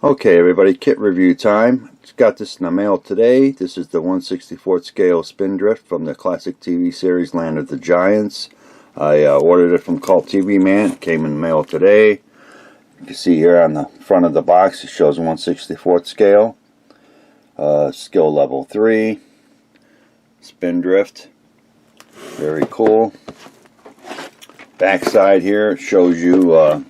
Okay, everybody, kit review time. Just got this in the mail today. This is the 1/64th scale Spindrift from the classic TV series Land of the Giants. I ordered it from Cult TV Man. It came in the mail today. You can see here on the front of the box it shows 1/64th scale. Skill level 3. Spindrift. Very cool. Backside here it shows you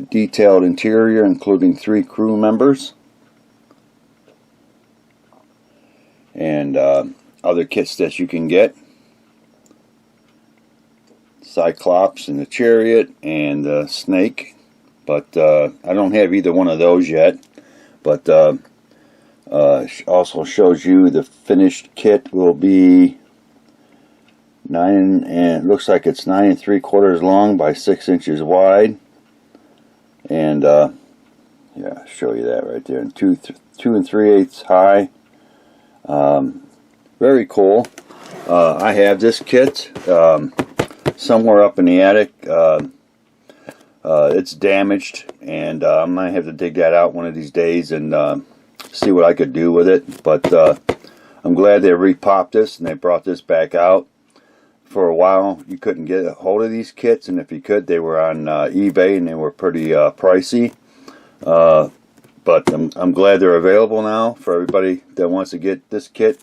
detailed interior, including 3 crew members and other kits that you can get. Cyclops and the Chariot and the Snake, but I don't have either one of those yet. But also shows you the finished kit will be 9, and it looks like it's 9 3/4 long by 6 inches wide. And yeah, I'll show you that right there. And 2 3/8 high. Very cool. I have this kit somewhere up in the attic. It's damaged, and I might have to dig that out one of these days and see what I could do with it. But I'm glad they repopped this and they brought this back out. For a while you couldn't get a hold of these kits, and if you could, they were on eBay and they were pretty pricey. But I'm glad they're available now for everybody that wants to get this kit.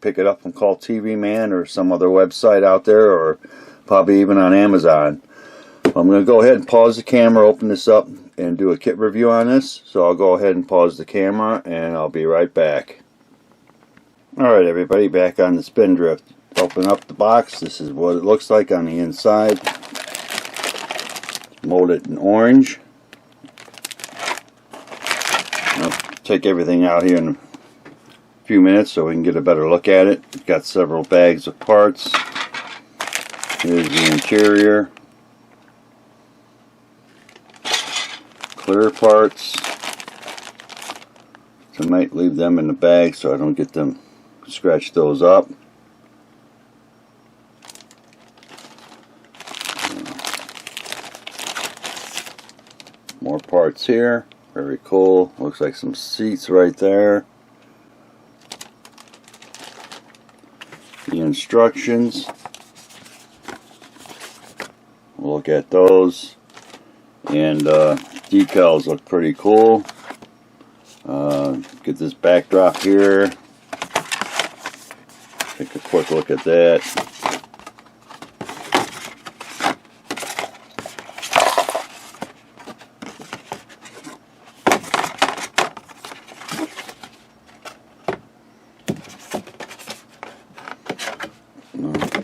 Pick it up from Cult TV Man or some other website out there, or probably even on Amazon. I'm going to go ahead and pause the camera, open this up, and do a kit review on this. So I'll go ahead and pause the camera and I'll be right back. Alright, everybody, back on the Spindrift. Open up the box. This is what it looks like on the inside. Mold it in orange. I'll take everything out here in a few minutes so we can get a better look at it. It's got several bags of parts. Here's the interior. Clear parts. So I might leave them in the bag so I don't get them, scratch those up. More parts here. Very cool. Looks like some seats right there. The instructions. We'll look at those. And decals look pretty cool. Get this backdrop here. Take a quick look at that.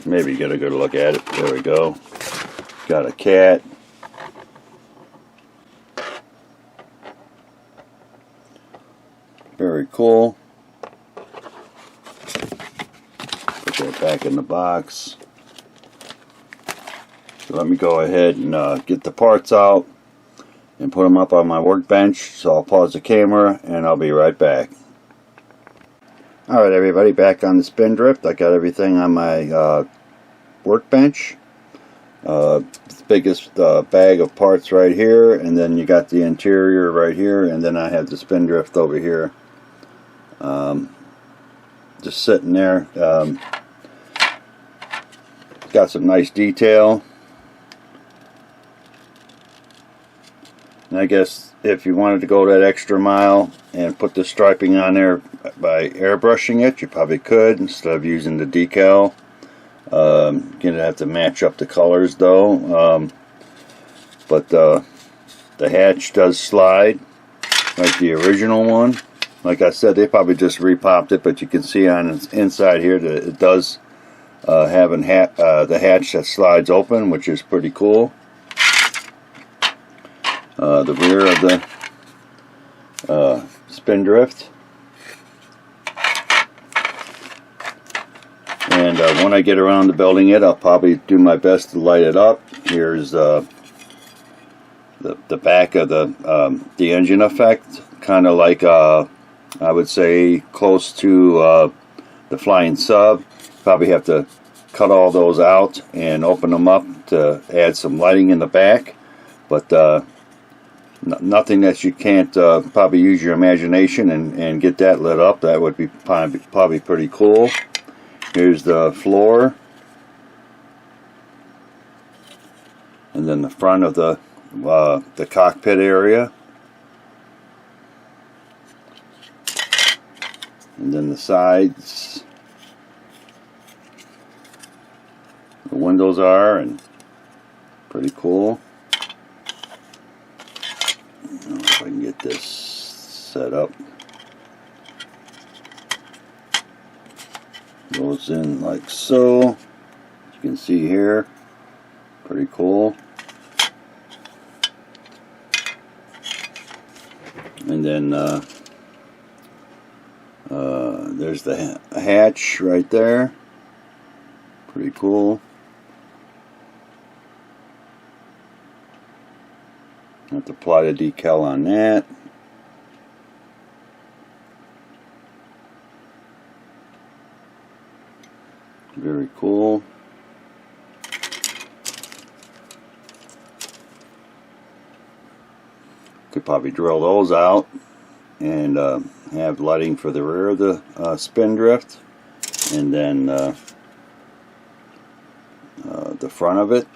Maybe get a good look at it. There we go. Got a cat. Very cool. Put that back in the box. So let me go ahead and get the parts out and put them up on my workbench. So I'll pause the camera and I'll be right back. Alright, everybody, back on the Spindrift. I got everything on my workbench. The biggest bag of parts right here, and then you got the interior right here, and then I have the Spindrift over here. Just sitting there. Got some nice detail. And I guess if you wanted to go that extra mile and put the striping on there by airbrushing it, you probably could instead of using the decal. You're going to have to match up the colors though. But the hatch does slide like the original one. Like I said, they probably just repopped it, but you can see on the inside here that it does have the hatch that slides open, which is pretty cool. The rear of the Spindrift. And when I get around to building it, I'll probably do my best to light it up. Here's the back of the engine effect, kind of like I would say close to the flying sub. Probably have to cut all those out and open them up to add some lighting in the back. But Nothing that you can't probably use your imagination and get that lit up. That would be probably pretty cool. Here's the floor, and then the front of the cockpit area, and then the sides. The windows are, and pretty cool. I don't know if I can get this set up. Goes in like so. As you can see here, pretty cool. And then there's the hatch right there. Pretty cool. Have to apply the decal on that. Very cool. Could probably drill those out and have lighting for the rear of the Spindrift, and then the front of it.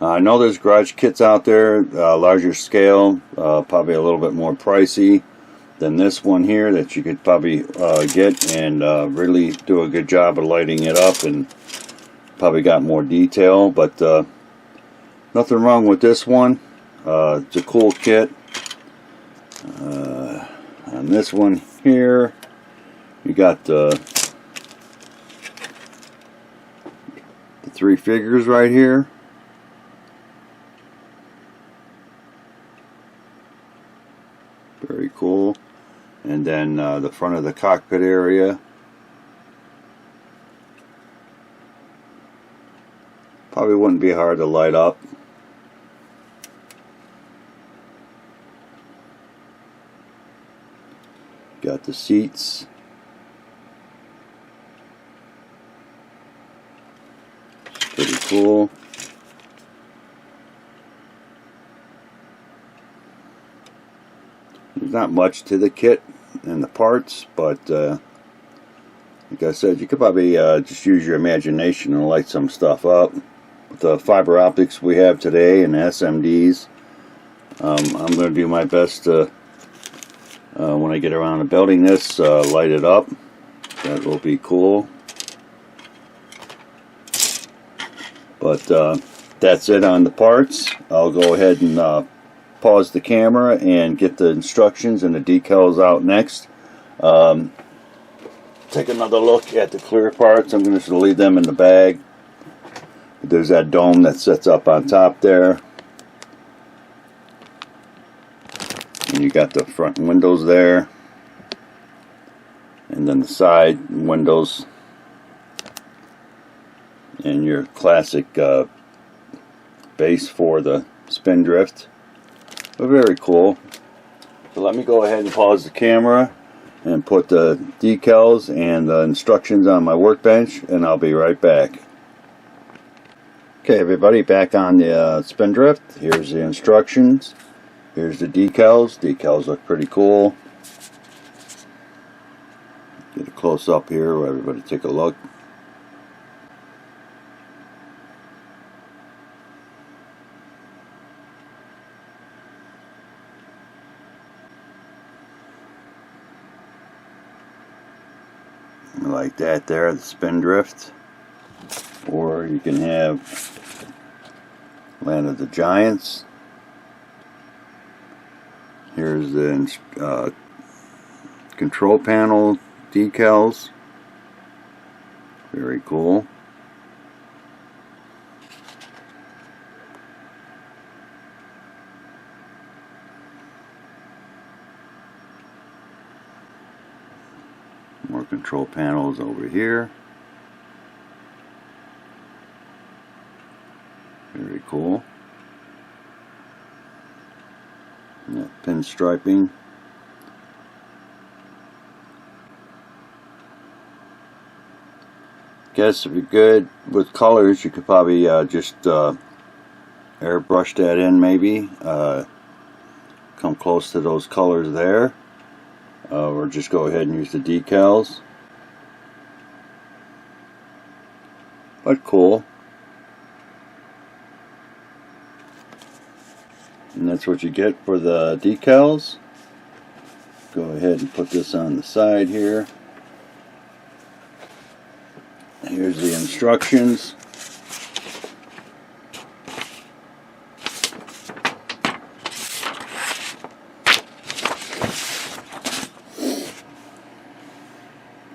I know there's garage kits out there, larger scale, probably a little bit more pricey than this one here, that you could probably get and really do a good job of lighting it up, and probably got more detail. But nothing wrong with this one. It's a cool kit. On this one here, you got the 3 figures right here. Very cool. And then the front of the cockpit area. Probably wouldn't be hard to light up. Got the seats. Pretty cool. There's not much to the kit and the parts, but like I said, you could probably just use your imagination and light some stuff up. With the fiber optics we have today and SMDs, I'm going to do my best to, when I get around to building this, light it up. That will be cool. But that's it on the parts. I'll go ahead and pause the camera and get the instructions and the decals out next. Take another look at the clear parts. I'm going to leave them in the bag. There's that dome that sits up on top there. And you got the front windows there. And then the side windows. And your classic base for the Spindrift. But very cool. So let me go ahead and pause the camera and put the decals and the instructions on my workbench, and I'll be right back. Okay, everybody, back on the Spindrift. Here's the instructions. Here's the decals. Decals look pretty cool. Get a close up here where everybody take a look. Like that there, the Spindrift. Or you can have Land of the Giants. Here's the control panel decals. Very cool. More control panels over here. Very cool. Yeah, pinstriping. Guess if you're good with colors, you could probably just airbrush that in maybe. come close to those colors there, or just go ahead and use the decals. But cool. And that's what you get for the decals. Go ahead and put this on the side here. Here's the instructions.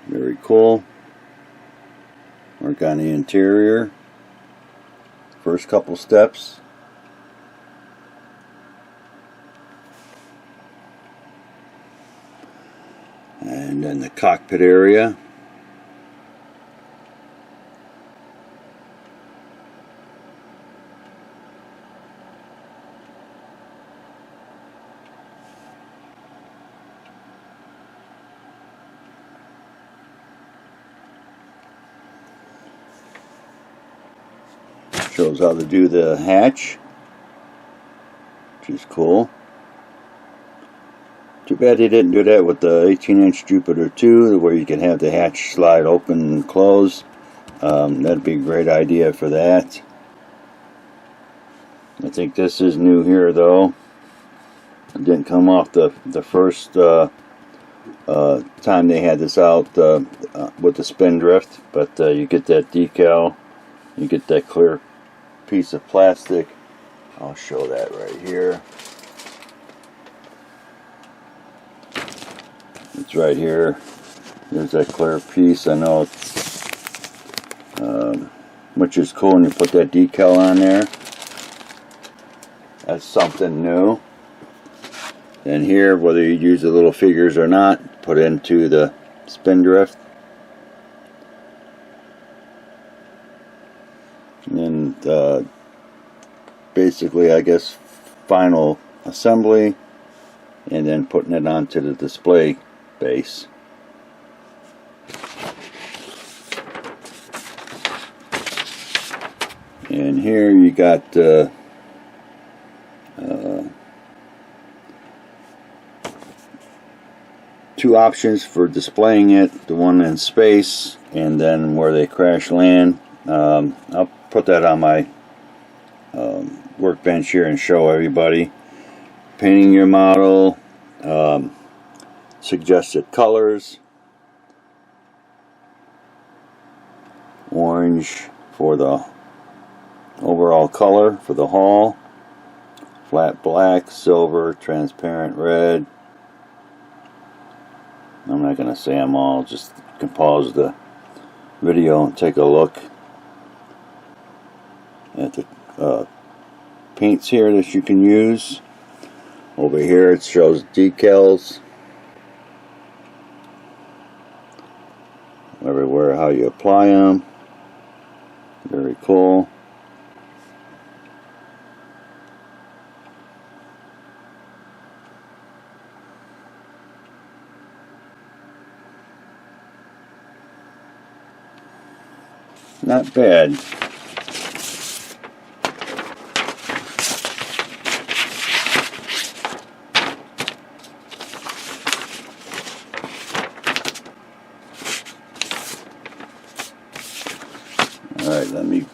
Very cool. Work on the interior. First couple steps. And then the cockpit area. Shows how to do the hatch, which is cool. Too bad they didn't do that with the 18-inch Jupiter 2, where you can have the hatch slide open and close. That'd be a great idea for that. I think this is new here, though. It didn't come off the first time they had this out with the Spindrift, but you get that decal, you get that clear piece of plastic. I'll show that right here. It's right here. There's that clear piece. I know it's, which is cool when you put that decal on there. That's something new. And here, whether you use the little figures or not, put into the Spindrift. And basically, I guess, final assembly, and then putting it onto the display base. And here you got two options for displaying it, the one in space and then where they crash land. I'll put that on my workbench here and show everybody. Painting your model, suggested colors, orange for the overall color for the hull, flat black, silver, transparent red. I'm not going to say them all, just you can pause the video and take a look at the paints here that you can use. Over here it shows decals everywhere, how you apply them. Very cool. Not bad. Alright, let me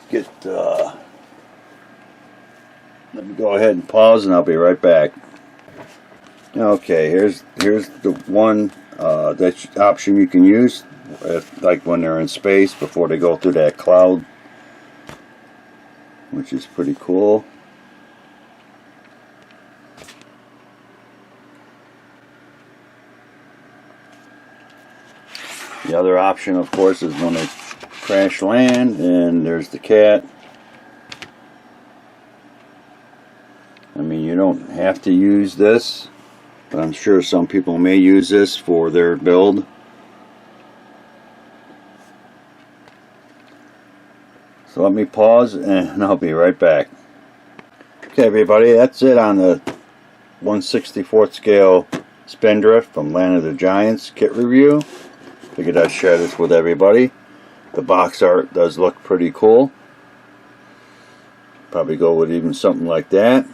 go ahead and pause and I'll be right back. Okay, here's the one that option you can use like when they're in space before they go through that cloud, which is pretty cool. The other option, of course, is when they crash land, and there's the cat. I mean, you don't have to use this, but I'm sure some people may use this for their build. So let me pause and I'll be right back. Okay, everybody, that's it on the 1/64th scale Spindrift from Land of the Giants kit review. Figured I'd share this with everybody. The box art does look pretty cool. Probably go with even something like that.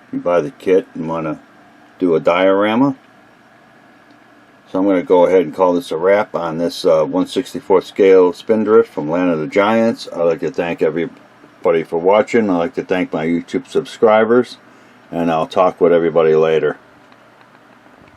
If you buy the kit and want to do a diorama. So I'm going to go ahead and call this a wrap on this 1/64 scale Spindrift from Land of the Giants. I'd like to thank everybody for watching. I'd like to thank my YouTube subscribers, and I'll talk with everybody later.